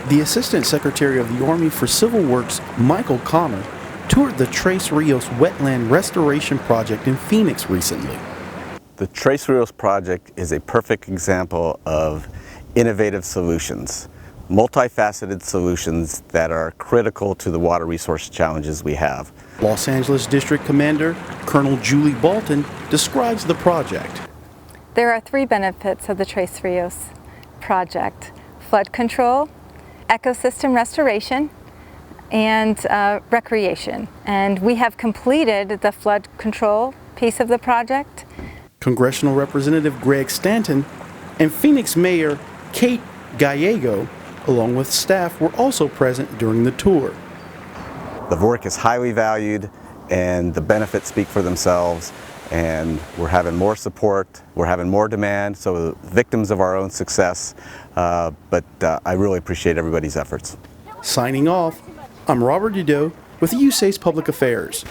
The Assistant Secretary of the Army for Civil Works, Michael Connor, toured the Tres Rios Wetland Restoration Project in Phoenix recently. The Tres Rios project is a perfect example of innovative solutions, multifaceted solutions that are critical to the water resource challenges we have. Los Angeles District Commander Colonel Julie Bolton describes the project. There are three benefits of the Tres Rios project: flood control, ecosystem restoration, and recreation. And we have completed the flood control piece of the project. Congressional Representative Greg Stanton and Phoenix Mayor Kate Gallego, along with staff, were also present during the tour. The work is highly valued and the benefits speak for themselves, and we're having more support, we're having more demand, so victims of our own success, but I really appreciate everybody's efforts. Signing off, I'm Robert Dudeau with USA's Public Affairs.